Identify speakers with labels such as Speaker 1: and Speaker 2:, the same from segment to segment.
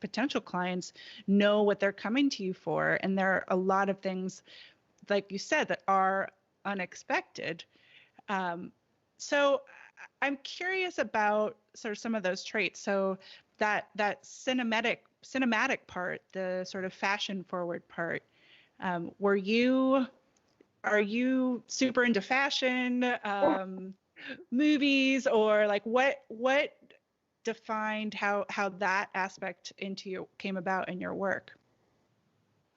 Speaker 1: potential clients know what they're coming to you for. And there are a lot of things, like you said, that are unexpected. So I'm curious about sort of some of those traits. So that cinematic part, the sort of fashion forward part, are you super into fashion, movies, or like what defined how that aspect came about in your work?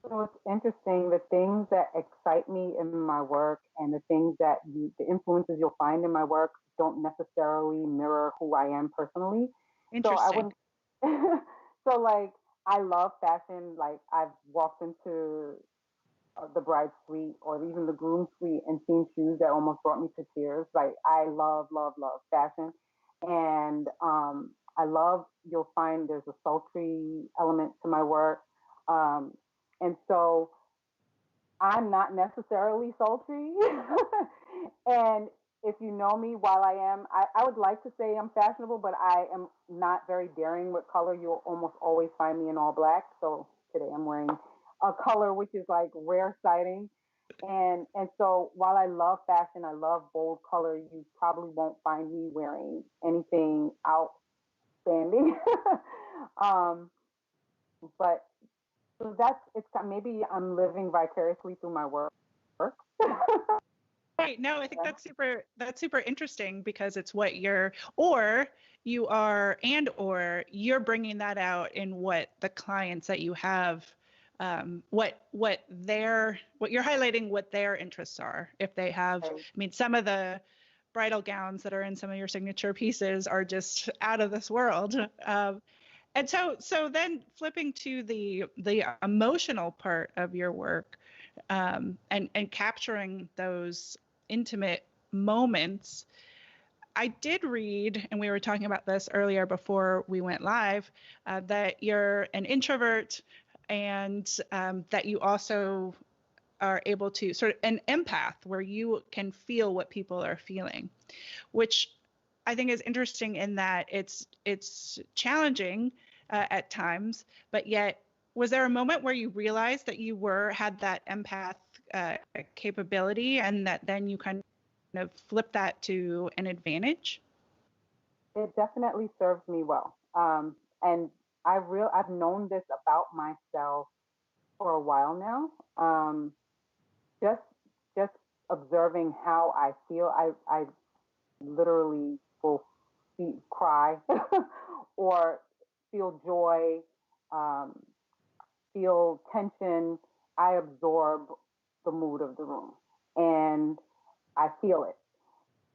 Speaker 2: So it's interesting, the things that excite me in my work and the things that the influences you'll find in my work don't necessarily mirror who I am personally. So I
Speaker 1: Interesting.
Speaker 2: wouldn't, so like, I love fashion. Like I've walked into the bride suite or even the groom suite and seen shoes that almost brought me to tears. Like I love, love, love fashion. And I love, you'll find there's a sultry element to my work. Um, and so I'm not necessarily sultry. And if you know me, while I would like to say I'm fashionable, but I am not very daring with color. You'll almost always find me in all black. So today I'm wearing a color which is like rare sighting. And so while I love fashion, I love bold color, you probably won't find me wearing anything outstanding. um, but so it's maybe I'm living vicariously through my work.
Speaker 1: Right. No, I think
Speaker 2: Yeah.
Speaker 1: that's super interesting because it's what you're bringing that out in what the clients that you have, what you're highlighting what their interests are. If they have, I mean, some of the bridal gowns that are in some of your signature pieces are just out of this world. And so then flipping to the emotional part of your work, and capturing those intimate moments. I did read, and we were talking about this earlier before we went live, that you're an introvert, and that you also are able to sort of an empath, where you can feel what people are feeling, which I think is interesting in that it's challenging at times, but yet, was there a moment where you realized that you had that empath capability, and that then you kind of flip that to an advantage?
Speaker 2: It definitely serves me well. And I've known this about myself for a while now. Just just observing how I feel. I literally will cry or feel joy, um, feel tension. I absorb the mood of the room and I feel it.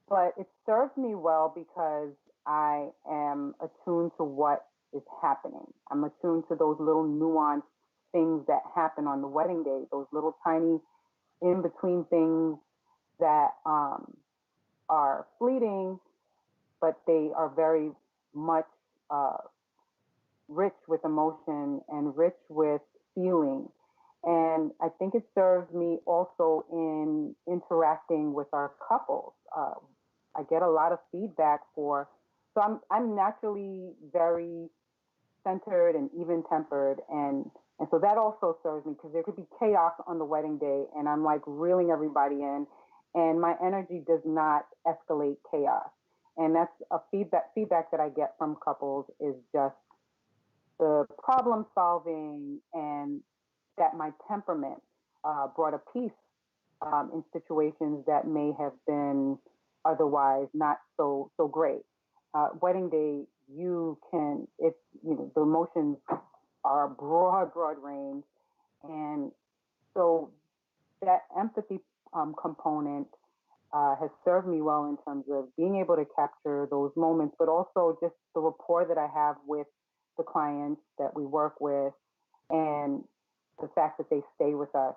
Speaker 2: But it serves me well because I am attuned to what is happening. I'm attuned to those little nuanced things that happen on the wedding day, those little tiny in between things that are fleeting, but they are very much uh, rich with emotion and rich with feeling. And I think it serves me also in interacting with our couples. I get a lot of feedback so I'm naturally very centered and even tempered, and so that also serves me because there could be chaos on the wedding day, and I'm like reeling everybody in, and my energy does not escalate chaos. And that's a feedback that I get from couples is just the problem solving, and that my temperament brought a peace in situations that may have been otherwise not so great. Wedding day, the emotions are broad range, and so that empathy component has served me well in terms of being able to capture those moments, but also just the rapport that I have with the clients that we work with, and the fact that they stay with us,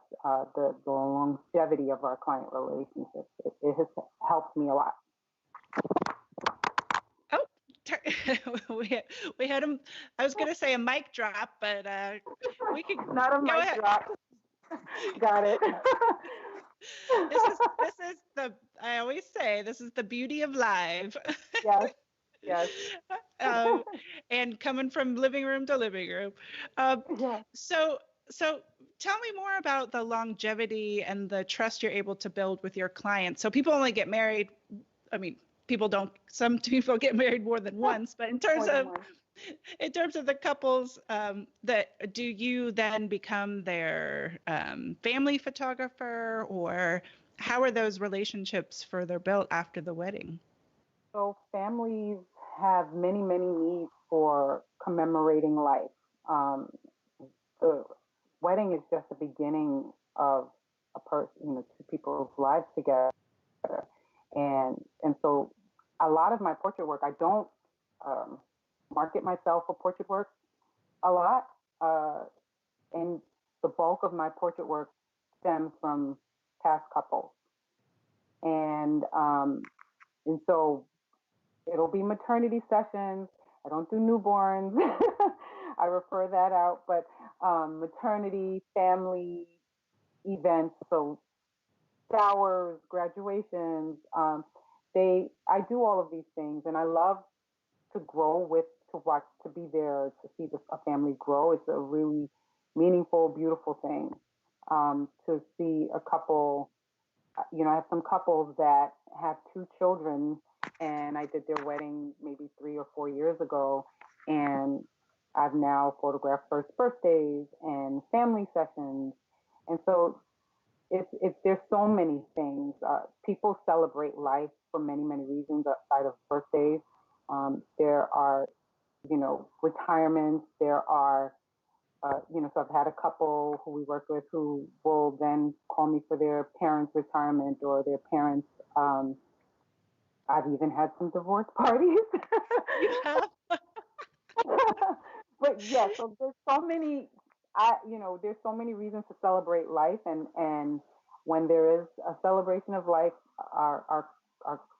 Speaker 2: the longevity of our client relationships. It has helped me a lot.
Speaker 1: Oh, we had him. I was going to say a mic drop, but we could
Speaker 2: not a
Speaker 1: go
Speaker 2: mic
Speaker 1: ahead.
Speaker 2: drop. Got it.
Speaker 1: This is I always say, this is the beauty of live.
Speaker 2: Yes. Yes.
Speaker 1: um, and coming from living room to living room. Um,
Speaker 2: Yeah.
Speaker 1: so, so tell me more about the longevity and the trust you're able to build with your clients. So people only get married. I mean, people don't. Some people get married more than once, but
Speaker 2: More than one.
Speaker 1: in terms of the couples, that do you then become their family photographer, or how are those relationships further built after the wedding?
Speaker 2: So families have many, many needs for commemorating life. Um, the wedding is just the beginning of a person, two people's lives together. And so a lot of my portrait work, I don't um, market myself for portrait work a lot. Uh, and the bulk of my portrait work stems from past couples. And so it'll be maternity sessions. I don't do newborns. I refer that out, but maternity, family events, so showers, graduations. I do all of these things, and I love to watch, to be there to see a family grow. It's a really meaningful, beautiful thing to see a couple. I have some couples that have two children, and I did their wedding maybe 3 or 4 years ago, and I've now photographed first birthdays and family sessions, and so it's there's so many things. People celebrate life for many, many reasons outside of birthdays. There are, retirements. There are, so I've had a couple who we work with who will then call me for their parents' retirement or their parents. I've even had some divorce parties.
Speaker 1: You have.
Speaker 2: But yeah, so there's so many reasons to celebrate life, and when there is a celebration of life, our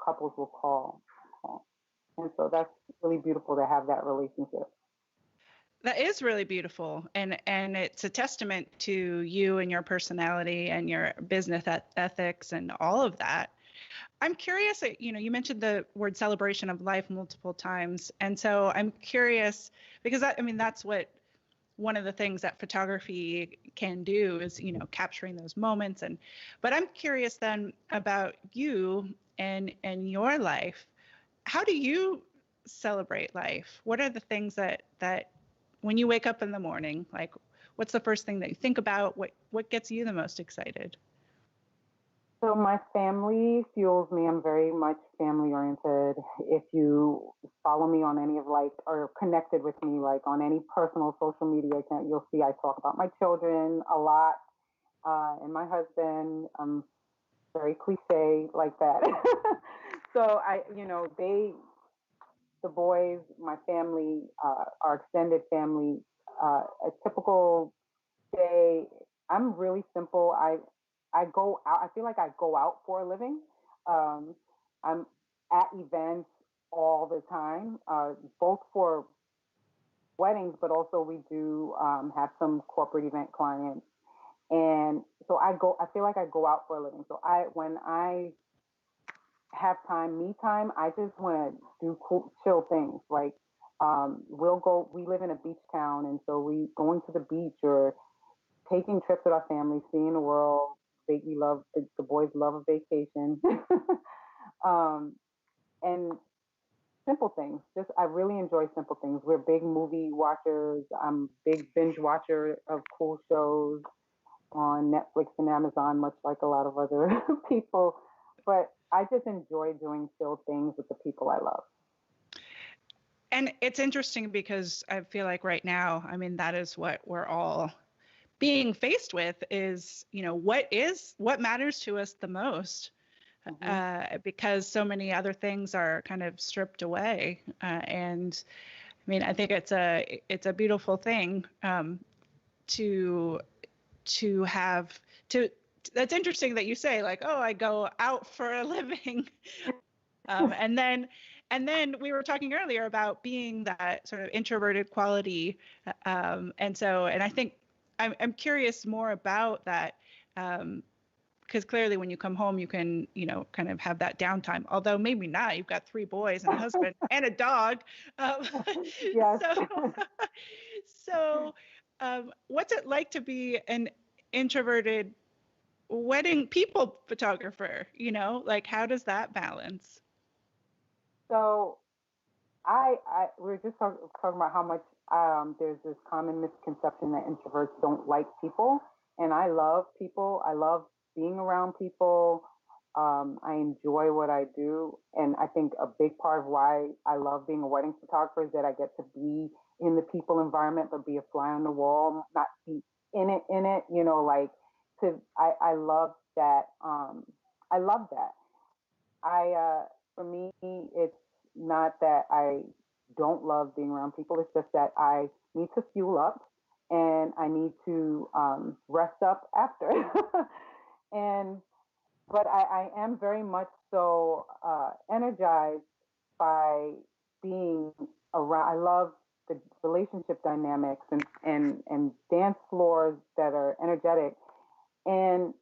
Speaker 2: couples will call. And so that's really beautiful to have that relationship.
Speaker 1: That is really beautiful, and it's a testament to you and your personality and your business ethics and all of that. I'm curious, you mentioned the word celebration of life multiple times, and so I'm curious because that's what one of the things that photography can do is, capturing those moments. But I'm curious then about you and your life. How do you celebrate life? What are the things that when you wake up in the morning, like what's the first thing that you think about? What gets you the most excited?
Speaker 2: So my family fuels me. I'm very much family oriented. If you follow me on any of or connected with me on any personal social media account, you'll see I talk about my children a lot and my husband. Very cliche like that. So the boys, my family, our extended family, a typical day. I'm really simple. I go out. I feel like I go out for a living. Um, I'm at events all the time, both for weddings, but also we do have some corporate event clients. And so I feel like I go out for a living. So when I have time, me time, I just want to do cool, chill things. We live in a beach town. And so we going to the beach or taking trips with our family, seeing the world. We love the boys love a vacation, um, and simple things. Just I really enjoy simple things. We're big movie watchers. I'm a big binge watcher of cool shows on Netflix and Amazon, much like a lot of other people. But I just enjoy doing chill things with the people I love.
Speaker 1: And it's interesting because I feel like right now, that is what we're all being faced with is, what matters to us the most, because so many other things are kind of stripped away. And I think it's a beautiful thing to have to. That's interesting that you say like, oh, I go out for a living, and then we were talking earlier about being that sort of introverted quality, and I think I'm curious more about that, because clearly when you come home, you can, kind of have that downtime. Although maybe not. You've got 3 boys and a husband and a dog. Um,
Speaker 2: Yes.
Speaker 1: so, so what's it like to be an introverted wedding people photographer? Like how does that balance?
Speaker 2: So we were just talking about how much there's this common misconception that introverts don't like people, and I love people. I love being around people. I enjoy what I do, and I think a big part of why I love being a wedding photographer is that I get to be in the people environment, but be a fly on the wall, not be in it. Like I love that. I love that. For me, it's not that I don't love being around people. It's just that I need to fuel up and I need to rest up after. and but I am very much so energized by being around. I love the relationship dynamics and dance floors that are energetic. And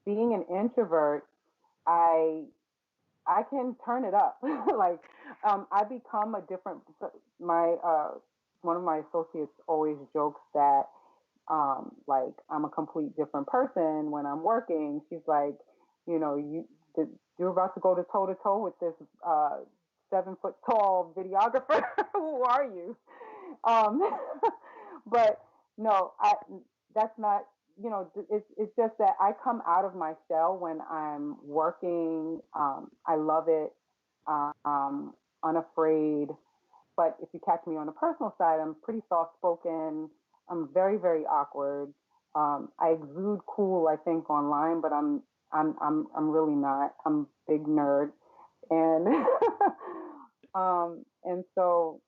Speaker 2: being an introvert, I I can turn it up. Like I become a different. My one of my associates always jokes that like I'm a complete different person when I'm working. She's like, you're about to go to toe with this 7 foot tall videographer. Who are you? Um, but no, that's not, it's just that I come out of my shell when I'm working. I love it. Unafraid. But if you catch me on a personal side, I'm pretty soft spoken. I'm very, very awkward. I exude cool, I think, online, but I'm really not. I'm a big nerd, and and so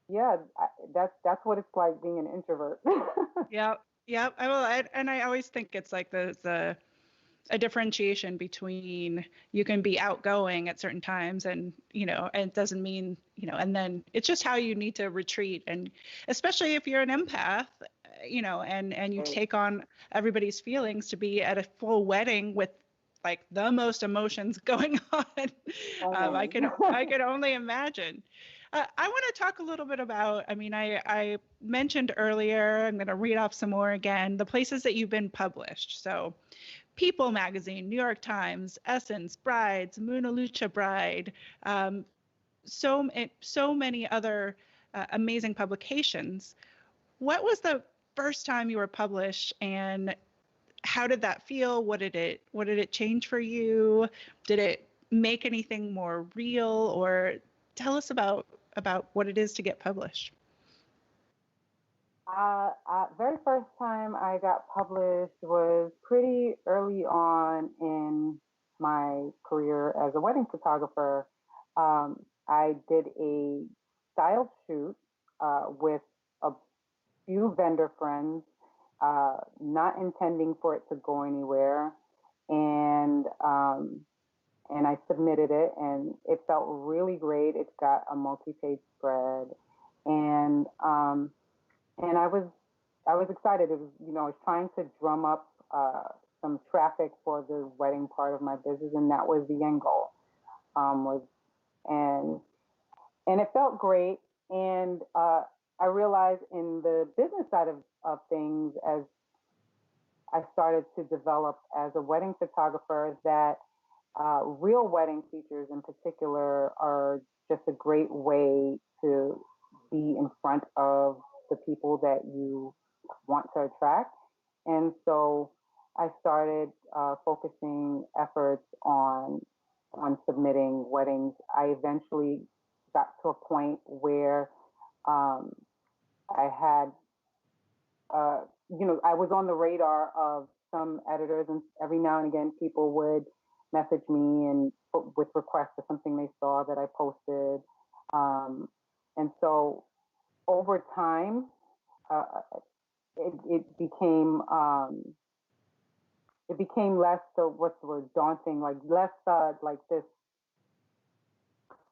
Speaker 2: yeah, that's what it's like being an introvert.
Speaker 1: Yeah, yeah. And I always think it's like the a differentiation between you can be outgoing at certain times and and it doesn't mean and then it's just how you need to retreat, and especially if you're an empath, and you take on everybody's feelings to be at a full wedding with like the most emotions going on. I can only imagine. I want to talk a little bit about, I mentioned earlier, I'm going to read off some more again, the places that you've been published. So People Magazine, New York Times, Essence, Brides, Muna Lucha Bride, so many other amazing publications. What was the first time you were published, and how did that feel? What did it change for you? Did it make anything more real, or tell us about what it is to get published?
Speaker 2: Very first time I got published was pretty early on in my career as a wedding photographer. I did a style shoot with a few vendor friends, not intending for it to go anywhere, and I submitted it, and it felt really great. It got a multi-page spread, and I was excited. It was, I was trying to drum up some traffic for the wedding part of my business, and that was the end goal. Was and and it felt great. And I realized in the business side of things, as I started to develop as a wedding photographer, that real wedding features in particular are just a great way to be in front of the people that you want to attract. And so I started focusing efforts on submitting weddings. I eventually got to a point where um, I had I was on the radar of some editors, and every now and again, people would message me and with requests for something they saw that I posted. Um, and so over time, uh, it became less so what's the word, daunting, like less like this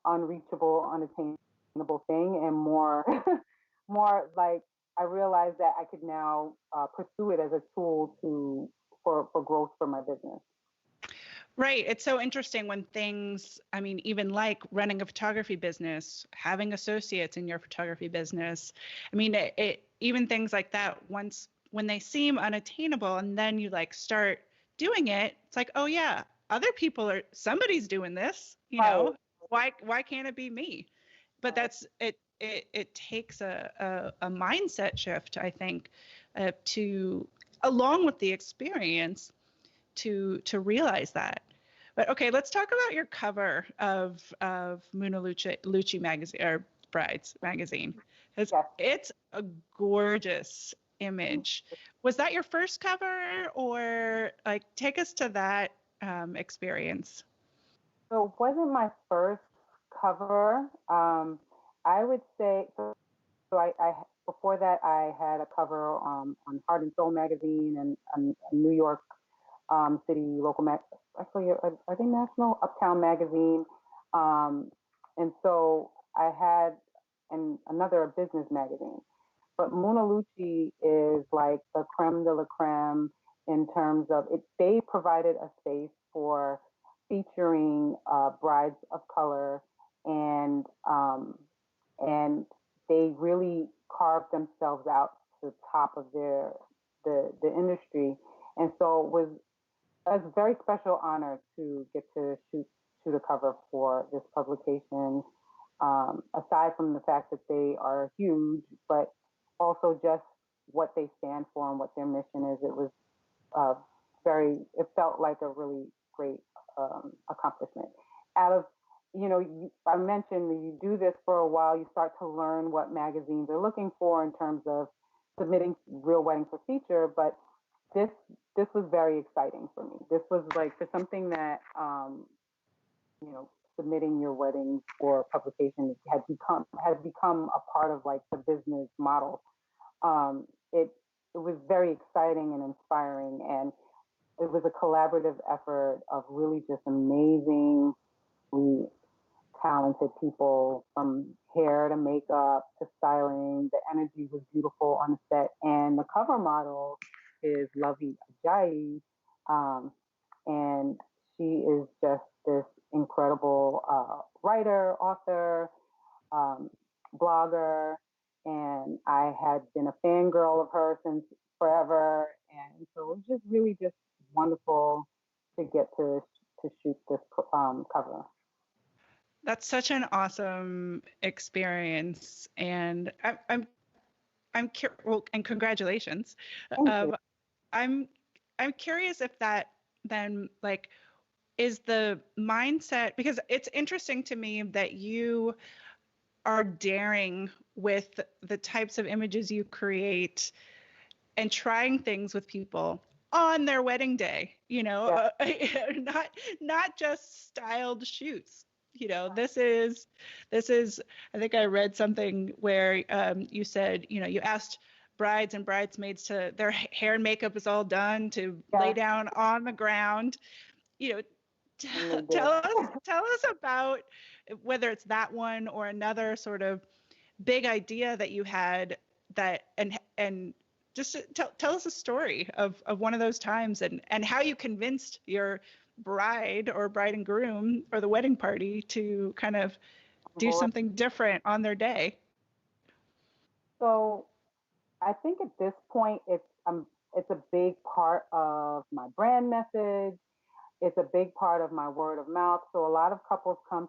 Speaker 2: unreachable, unattainable thing, and more more like I realized that I could now pursue it as a tool to for growth for my business.
Speaker 1: Right. It's so interesting when things, I mean, even like running a photography business, having associates in your photography business. I mean, even things like that, once when they seem unattainable and then you like start doing it, it's like, oh yeah, other people somebody's doing this,
Speaker 2: Right.
Speaker 1: why can't it be me? But that's it takes a mindset shift, I think, to along with the experience to realize that. But okay, let's talk about your cover of Muna Lucci magazine or Brides magazine. Because it's a gorgeous image. Was that your first cover, or like take us to that experience?
Speaker 2: So it wasn't my first cover. I would say I before that I had a cover on Heart and Soul magazine and New York City local actually are they national Uptown magazine, and so I had another business magazine. But Muna Lucci is like the creme de la creme in terms of it. They provided a space for featuring brides of color, and and they really carved themselves out to the top of the industry. And so it was a very special honor to get to shoot a cover for this publication. Aside from the fact that they are huge, but also just what they stand for and what their mission is. It was it felt like a really great accomplishment. Out of, I mentioned that you do this for a while, you start to learn what magazines are looking for in terms of submitting real weddings for feature, but this was very exciting for me. This was like for something that, submitting your wedding for publication had become a part of like the business model. It was very exciting and inspiring, and it was a collaborative effort of really just amazingly talented people, from hair to makeup to styling. The energy was beautiful on the set, and the cover model is Lovey Ajayi, and she is just this incredible writer, author, blogger, and I had been a fangirl of her since forever, and so it was just really just wonderful to get to shoot this cover.
Speaker 1: That's such an awesome experience, and well, and congratulations. I'm curious if that then like is the mindset, because it's interesting to me that you are daring with the types of images you create and trying things with people on their wedding day, not just styled shoots. This is I think I read something where you said, you asked brides and bridesmaids to their hair and makeup is all done to lay down on the ground. Tell us about whether it's that one or another sort of big idea that you had, that and just tell us a story of one of those times and how you convinced your bride and groom or the wedding party to kind of do something different on their day.
Speaker 2: So I think at this point it's a big part of my brand message. It's a big part of my word of mouth. So a lot of some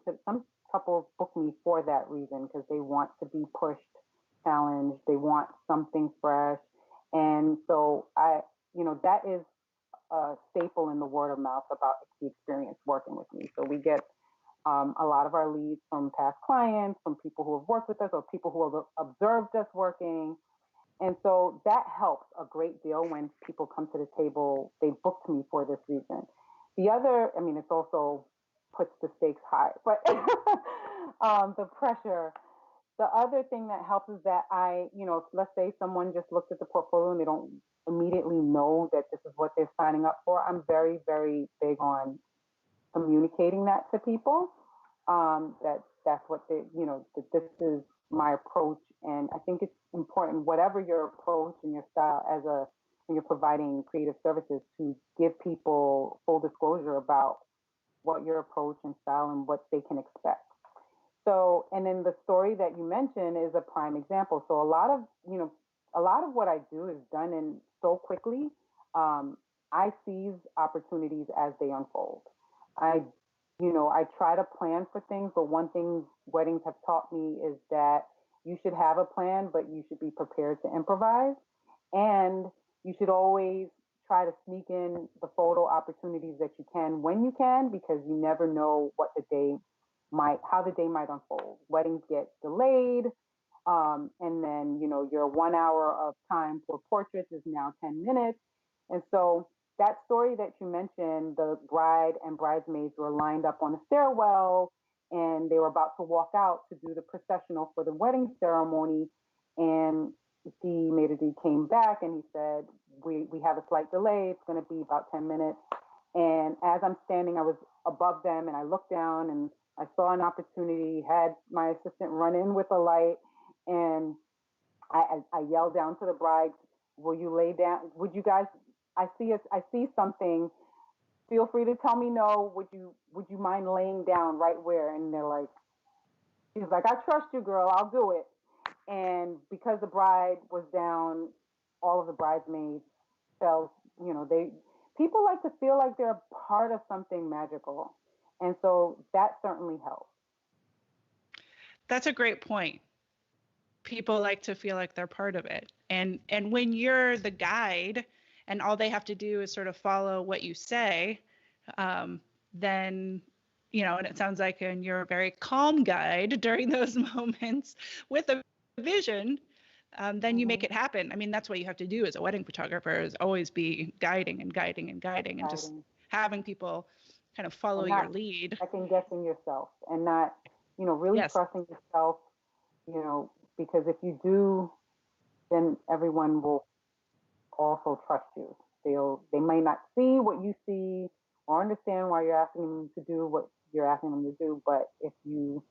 Speaker 2: couples book me for that reason, because they want to be pushed, challenged. They want something fresh. And so that is a staple in the word of mouth about the experience working with me. So we get a lot of our leads from past clients, from people who have worked with us, or people who have observed us working. And so that helps a great deal when people come to the table. They booked me for this reason. The other, it's also puts the stakes high, but the pressure. The other thing that helps is that let's say someone just looked at the portfolio and they don't immediately know that this is what they're signing up for. I'm very, very big on communicating that to people. That's what that this is my approach. And I think it's important, whatever your approach and your style as when you're providing creative services, to give people full disclosure about what your approach and style and what they can expect. So, and then the story that you mentioned is a prime example. So a lot of what I do is done in so quickly. I seize opportunities as they unfold. I, I try to plan for things, but one thing weddings have taught me is that you should have a plan, but you should be prepared to improvise. And you should always try to sneak in the photo opportunities that you can when you can, because you never know how the day might unfold. Weddings get delayed. And then, your 1 hour of time for portraits is now 10 minutes. And so that story that you mentioned, the bride and bridesmaids were lined up on a stairwell and they were about to walk out to do the processional for the wedding ceremony. And the maitre d' came back and he said, we have a slight delay. It's going to be about 10 minutes. And as I'm standing, I was above them and I looked down and I saw an opportunity, had my assistant run in with a light, and I yelled down to the bride, will you lay down? Would you guys, I see something. Feel free to tell me no. Would you mind laying down right where? And they're like, she's like, I trust you, girl. I'll do it. And because the bride was down, all of the bridesmaids felt, people like to feel like they're part of something magical. And so that certainly helps.
Speaker 1: That's a great point. People like to feel like they're part of it. And when you're the guide and all they have to do is sort of follow what you say, then, and it sounds like you're a very calm guide during those moments with a vision, then you make it happen. I mean, that's what you have to do as a wedding photographer, is always be guiding and guiding and guiding and just having people kind of follow your lead.
Speaker 2: Second guessing yourself and not, really trusting yourself, because if you do, then everyone will also trust you. They may not see what you see or understand why you're asking them to do what you're asking them to do, but if you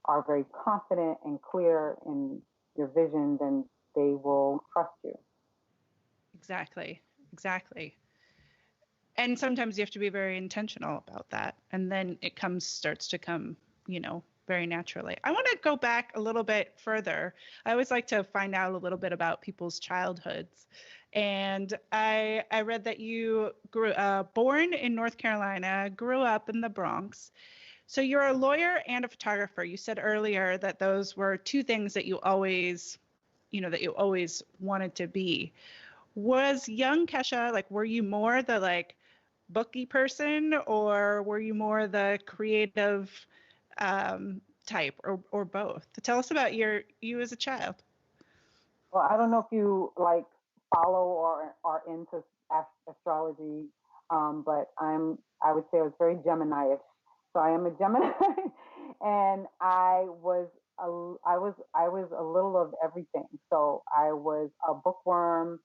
Speaker 2: are very confident and clear in your vision, then they will trust you.
Speaker 1: Exactly. And sometimes you have to be very intentional about that, and then it starts to come, very naturally. I want to go back a little bit further. I always like to find out a little bit about people's childhoods. And I read that you grew born in North Carolina, grew up in the Bronx. So you're a lawyer and a photographer. You said earlier that those were two things that you always wanted to be. Was young Kesha, were you more the booky person, or were you more the creative type, or both? Tell us about you as a child.
Speaker 2: Well, I don't know if you follow or are into astrology, but I would say I was very Gemini-ish. So I am a Gemini, and I was a little of everything. So I was a bookworm,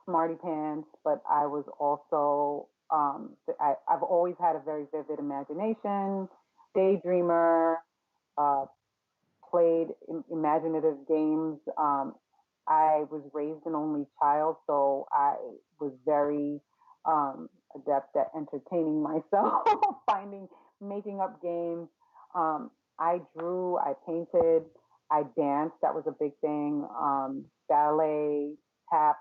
Speaker 2: smarty pants, but I was also I've always had a very vivid imagination, daydreamer, played imaginative games. I was raised an only child, so I was very adept at entertaining myself, making up games. I drew, I painted, I danced. That was a big thing. Ballet, tap,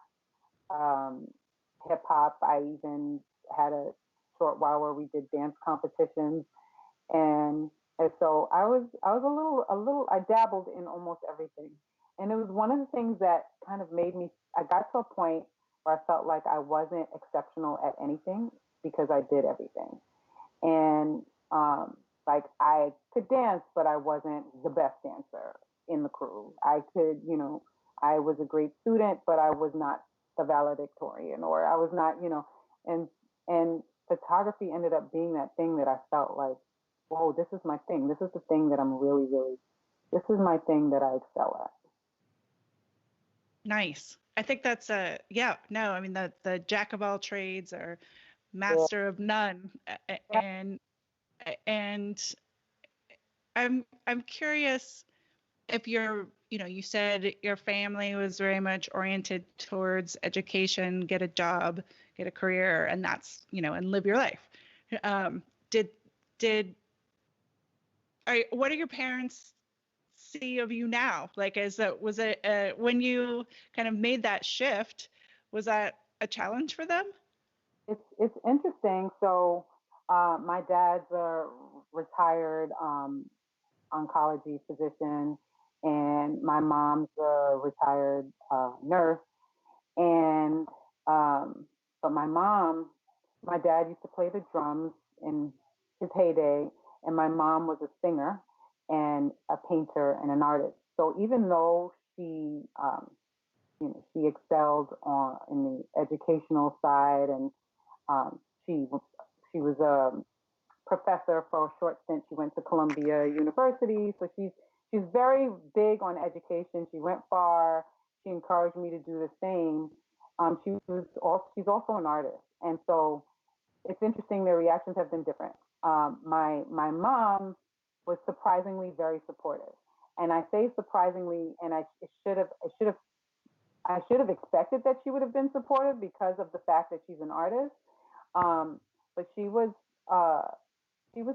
Speaker 2: hip hop. I even had a short while where we did dance competitions, and so I was a little. I dabbled in almost everything, and it was one of the things that kind of made me. I got to a point where I felt like I wasn't exceptional at anything because I did everything, and I could dance, but I wasn't the best dancer in the crew. I could, I was a great student, but I was not the valedictorian, or I was not, and photography ended up being that thing that I felt like, whoa, this is my thing. This is the thing that I'm really, really, this is my thing that I excel at.
Speaker 1: Nice. I think that's I mean, the jack of all trades or master of none. And I'm curious if you're you said your family was very much oriented towards education, get a job, get a career, and that's, and live your life. Did did what do your parents see of you now? Like, was it when you kind of made that shift, was that a challenge for them?
Speaker 2: It's interesting. So my dad's a retired oncology physician, and my mom's a retired nurse. And but my dad used to play the drums in his heyday, and my mom was a singer and a painter and an artist. So even though she excelled in the educational side, and um, she she was a professor for a short stint. She went to Columbia University, so she's very big on education. She went far. She encouraged me to do the same. She's also an artist, and so it's interesting. Their reactions have been different. My mom was surprisingly very supportive, and I say surprisingly, and I should have expected that she would have been supportive because of the fact that she's an artist. Um, but she was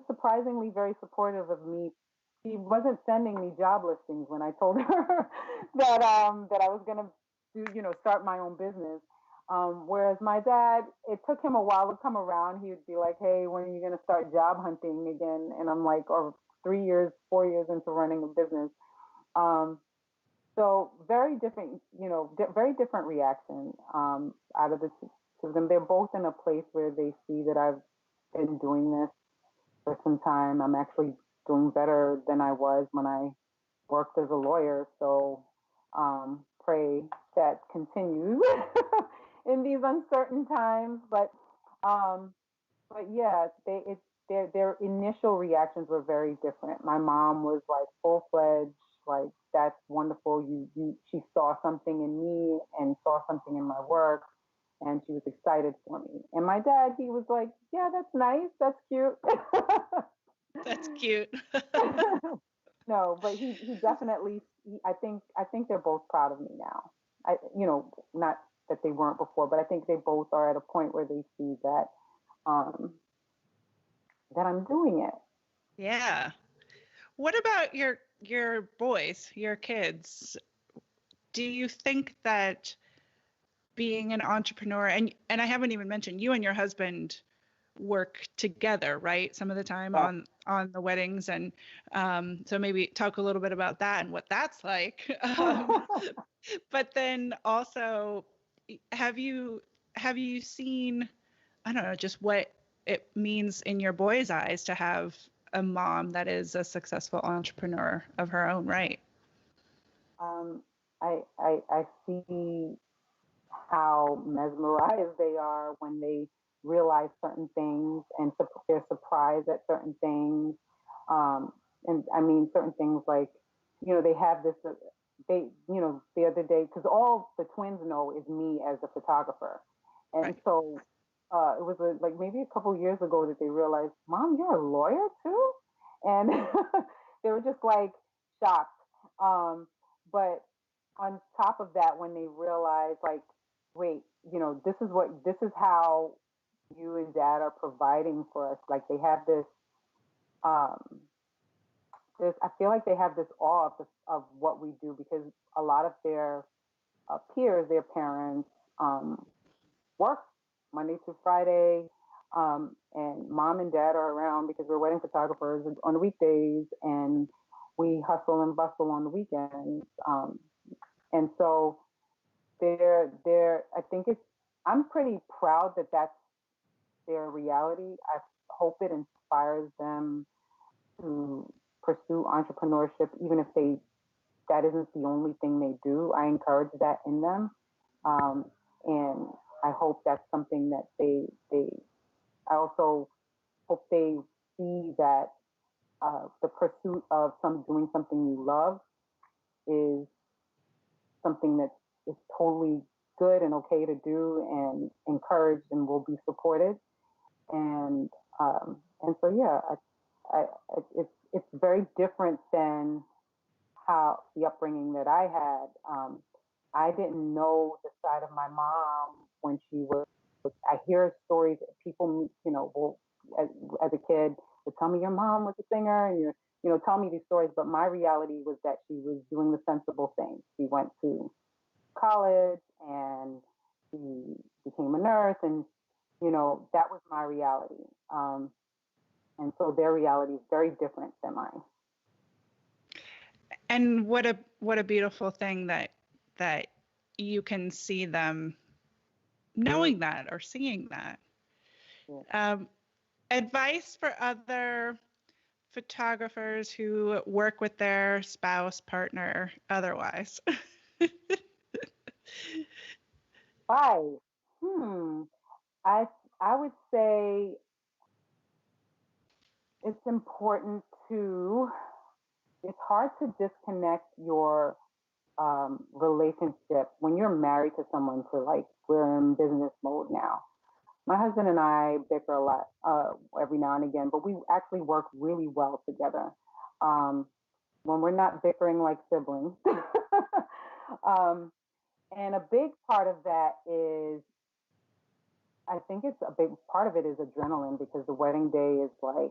Speaker 2: surprisingly very supportive of me. She wasn't sending me job listings when I told her that I was going to start my own business. Whereas my dad, it took him a while to come around. He would be like, "Hey, when are you going to start job hunting again?" And I'm like, "Or 3 years, 4 years into running a business." Um, so very different, very different reaction out of the two of them. They're both in a place where they see that I've been doing this for some time. I'm actually doing better than I was when I worked as a lawyer. So pray that continues in these uncertain times. But yeah, their initial reactions were very different. My mom was like full fledged, like that's wonderful. She saw something in me and saw something in my work, and she was excited for me. And my dad, he was like, yeah, that's nice, that's cute.
Speaker 1: That's cute.
Speaker 2: No, but he definitely. I think they're both proud of me now. Not that they weren't before, but I think they both are at a point where they see um, that I'm doing it.
Speaker 1: Yeah. What about your boys, your kids? Do you think that being an entrepreneur, and I haven't even mentioned you and your husband work together, right? Some of the time
Speaker 2: Yeah.
Speaker 1: on the weddings, and so maybe talk a little bit about that and what that's like. But then also, have you seen, I don't know, just what it means in your boys' eyes to have a mom that is a successful entrepreneur of her own right?
Speaker 2: um, I see how mesmerized they are when they realize certain things, and they're surprised at certain things. Um, and I mean certain things like, they have this. The other day, because all the twins know is me as a photographer, and
Speaker 1: Right.
Speaker 2: so it was like maybe a couple years ago that they realized, "Mom, you're a lawyer too," and they were just like shocked. But on top of that, when they realize, like, wait, this is how you and dad are providing for us. Like, they have this, um, I feel like they have this awe of what we do, because a lot of their peers, their parents, work Monday through Friday. And mom and dad are around because we're wedding photographers on the weekdays, and we hustle and bustle on the weekends. And so I think I'm pretty proud that that's their reality. I hope it inspires them to pursue entrepreneurship, even if that isn't the only thing they do. I encourage that in them. And I hope that's something that I also hope they see that the pursuit of doing something you love is something that is totally good and okay to do, and encouraged, and will be supported. And so yeah, it's very different than how the upbringing that I had. I didn't know the side of my mom when she was. I hear stories. People, will as a kid, would tell me your mom was a singer, and tell me these stories. But my reality was that she was doing the sensible thing. She went to college and she became a nurse, and that was my reality. And so their reality is very different than mine.
Speaker 1: And what a beautiful thing that you can see them knowing that or seeing that.
Speaker 2: Yeah.
Speaker 1: Advice for other photographers who work with their spouse, partner, otherwise.
Speaker 2: Hi. I I would say it's important to. It's hard to disconnect your relationship when you're married to someone. For like, we're in business mode now. My husband and I bicker a lot every now and again, but we actually work really well together. Um, when we're not bickering like siblings. um, and a big part of that is, I think it's a big part of it is adrenaline, because the wedding day is like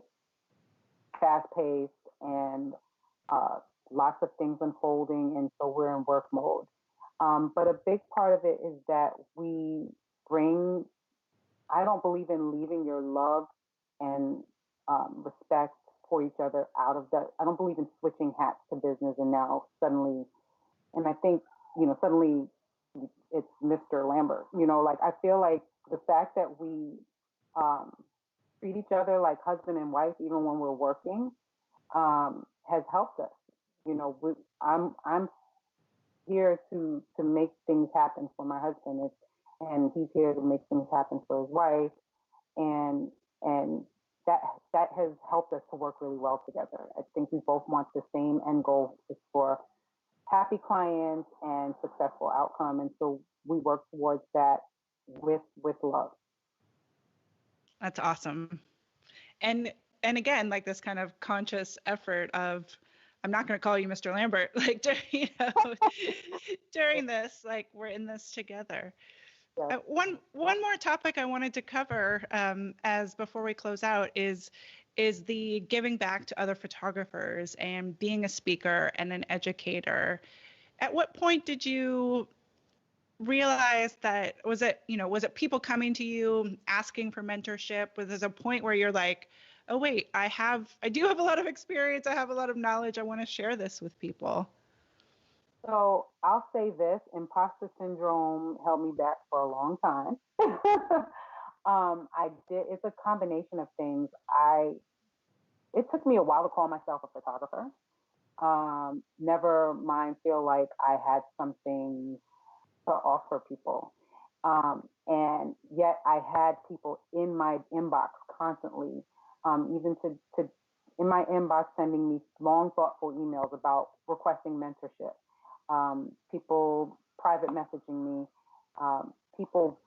Speaker 2: fast paced and uh, lots of things unfolding, and so we're in work mode. But a big part of it is that we bring. I don't believe in leaving your love and respect for each other out of that. I don't believe in switching hats to business and now suddenly, and I think, suddenly it's Mr. Lambert. Like, I feel like the fact that we um, treat each other like husband and wife, even when we're working, has helped us. I'm here to make things happen for my husband, and he's here to make things happen for his wife, and and that has helped us to work really well together. I think we both want the same end goal, is for happy clients and successful outcome, and so we work towards that with love.
Speaker 1: That's awesome. And again, like this kind of conscious effort of, I'm not going to call you Mr. Lambert, like during this, like we're in this together.
Speaker 2: Yes.
Speaker 1: One more topic I wanted to cover, as before we close out, is the giving back to other photographers and being a speaker and an educator. At what point did you realize that, was it people coming to you asking for mentorship? Was there a point where you're like, oh wait, I do have a lot of experience, I have a lot of knowledge, I want to share this with people?
Speaker 2: So I'll say this: imposter syndrome held me back for a long time. I did. It's a combination of things. It took me a while to call myself a photographer. Never mind feel like I had something to offer people. And yet I had people in my inbox constantly, even to in my inbox, sending me long, thoughtful emails about requesting mentorship. People private messaging me, people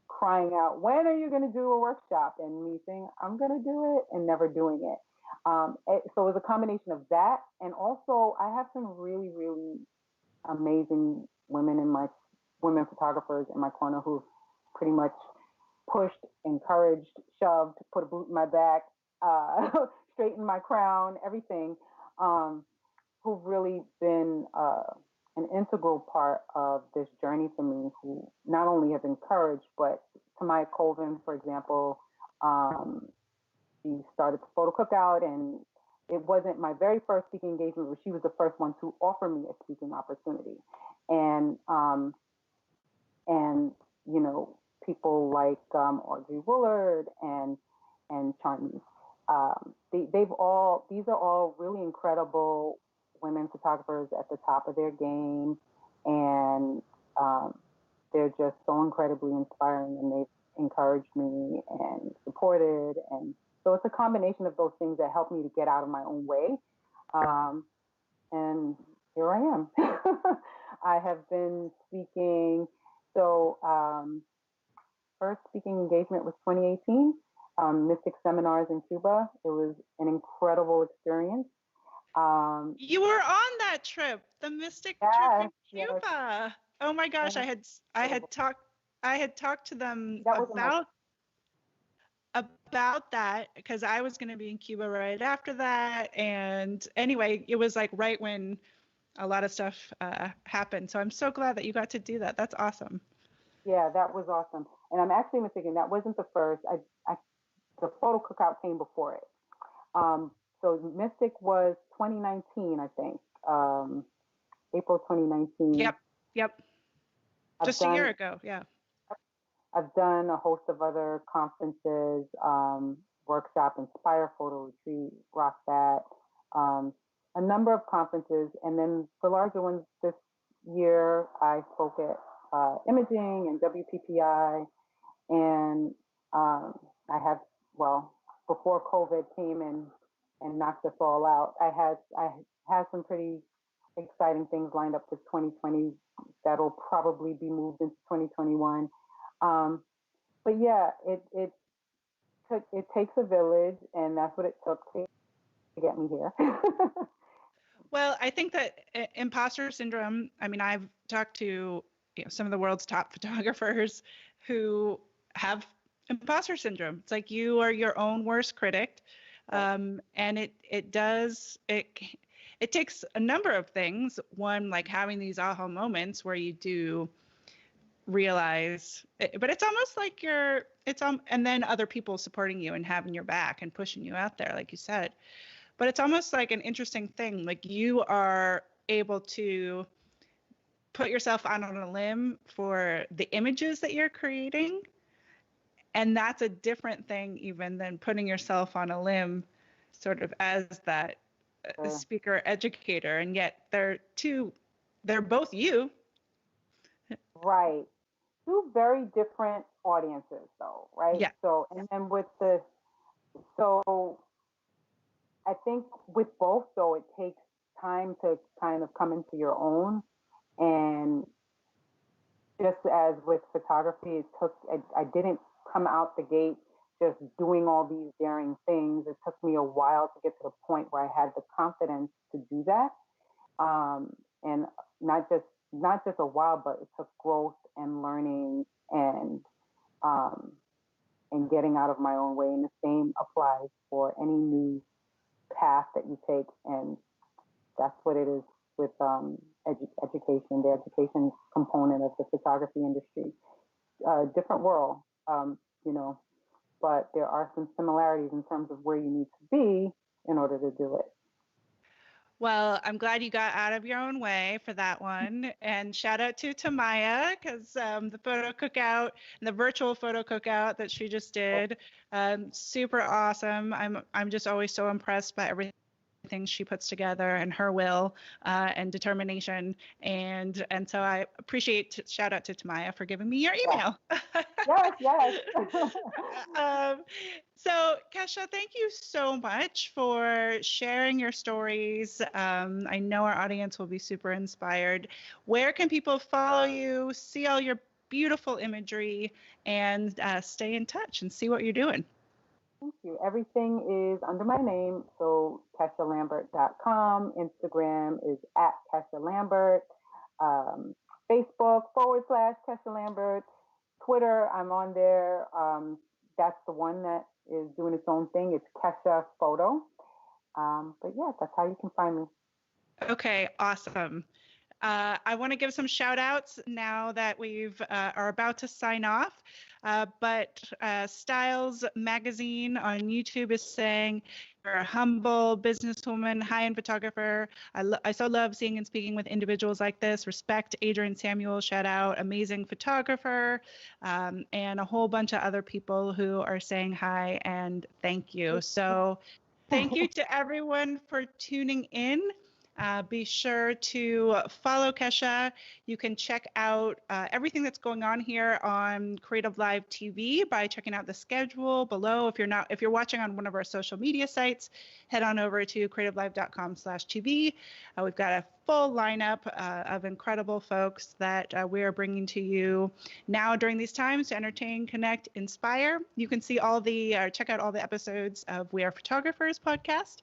Speaker 2: crying out, "When are you going to do a workshop?" And me saying, "I'm going to do it," and never doing it. So it was a combination of that, and also I have some really, really amazing women photographers in my corner who pretty much pushed, encouraged, shoved, put a boot in my back, straightened my crown, everything. Um, who've really been an integral part of this journey for me, who not only have encouraged, but Tamaya Colvin, for example, she started the photo cookout, and it wasn't my very first speaking engagement, but she was the first one to offer me a speaking opportunity. And and people like Audrey Woolard and Charmy. These are all really incredible women photographers at the top of their game, and um, they're just so incredibly inspiring, and they've encouraged me and supported, and so it's a combination of those things that help me to get out of my own way. And here I am. I have been speaking. So first speaking engagement was 2018, Mystic Seminars in Cuba. It was an incredible experience.
Speaker 1: You were on that trip, the Mystic trip in
Speaker 2: Yes, yes.
Speaker 1: Cuba. Oh my gosh,
Speaker 2: And
Speaker 1: I had talked to them
Speaker 2: that was in like,
Speaker 1: about that because I was going to be in Cuba right after that. And anyway, it was like right when a lot of stuff happened. So I'm so glad that you got to do that. That's awesome.
Speaker 2: yeah, that was awesome. And I'm actually mistaken. That wasn't the first. The photo cookout came before it. Um, so Mystic was 2019, I think. April 2019.
Speaker 1: Yep. Yep.
Speaker 2: I've
Speaker 1: Just a year
Speaker 2: done
Speaker 1: ago. Yeah.
Speaker 2: I've done a host of other conferences, workshop, Inspire Photo Retreat, Rock That, a number of conferences. And then for larger ones this year, I spoke at Imaging and WPPI. And I have, well, before COVID came and knocked us all out, I had some pretty exciting things lined up for 2020 that'll probably be moved into 2021. Um, but yeah, it takes a village, and that's what it took to get me here.
Speaker 1: Well, I think that imposter syndrome, I mean, I've talked to some of the world's top photographers who have imposter syndrome. It's like you are your own worst critic. And it takes a number of things. One, like having these aha moments where you do realize, but it's almost like and then other people supporting you and having your back and pushing you out there, like you said. But it's almost like an interesting thing. Like you are able to put yourself out on a limb for the images that you're creating. And that's a different thing even than putting yourself on a limb sort of as that speaker educator. And yet they're both you.
Speaker 2: Right. Two very different audiences, though, right?
Speaker 1: Yeah.
Speaker 2: So, and then so I think with both, though, it takes time to kind of come into your own. And just as with photography, I didn't come out the gate just doing all these daring things. It took me a while to get to the point where I had the confidence to do that. And not just a while, but it took growth and learning um, and getting out of my own way. And the same applies for any new path that you take. And that's what it is with education, the education component of the photography industry. Different world, you know, but there are some similarities in terms of where you need to be in order to do it.
Speaker 1: Well, I'm glad you got out of your own way for that one. And shout out to Tamaya because the photo cookout and the virtual photo cookout that she just did, super awesome. I'm just always so impressed by everything she puts together and her will and determination. And so I appreciate, shout out to Tamaya for giving me your email.
Speaker 2: Yes.
Speaker 1: So Kesha, thank you so much for sharing your stories. I know our audience will be super inspired. Where can people follow you, see all your beautiful imagery, and stay in touch and see what you're doing?
Speaker 2: Thank you. Everything is under my name. So KeshaLambert.com. Instagram is at Kesha Lambert. Facebook /Kesha Lambert. Twitter, I'm on there. That's the one that is doing its own thing. It's Kesha Photo. But yeah, that's how you can find me.
Speaker 1: Okay, awesome. I want to give some shout outs now that are about to sign off. But Styles Magazine on YouTube is saying you're a humble businesswoman, high-end photographer. I so love seeing and speaking with individuals like this. Respect Adrian Samuel, shout out, amazing photographer, and a whole bunch of other people who are saying hi and thank you. So thank you to everyone for tuning in. Be sure to follow Kesha. You can check out everything that's going on here on CreativeLive TV by checking out the schedule below. If you're watching on one of our social media sites, head on over to creativelive.com/TV. We've got a full lineup of incredible folks that we are bringing to you now during these times to entertain, connect, inspire. You can see check out all the episodes of We Are Photographers podcast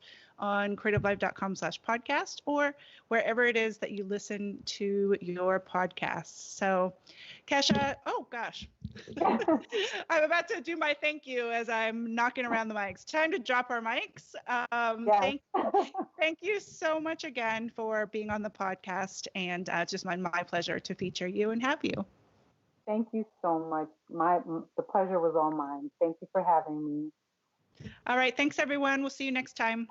Speaker 1: on creativelive.com/podcast or wherever it is that you listen to your podcasts. So, Kesha, oh gosh, I'm about to do my thank you as I'm knocking around the mics. Time to drop our mics.
Speaker 2: Yes.
Speaker 1: Thank you so much again for being on the podcast, and it's just my pleasure to feature you and have you.
Speaker 2: Thank you so much. The pleasure was all mine. Thank you for having me.
Speaker 1: All right. Thanks, everyone. We'll see you next time.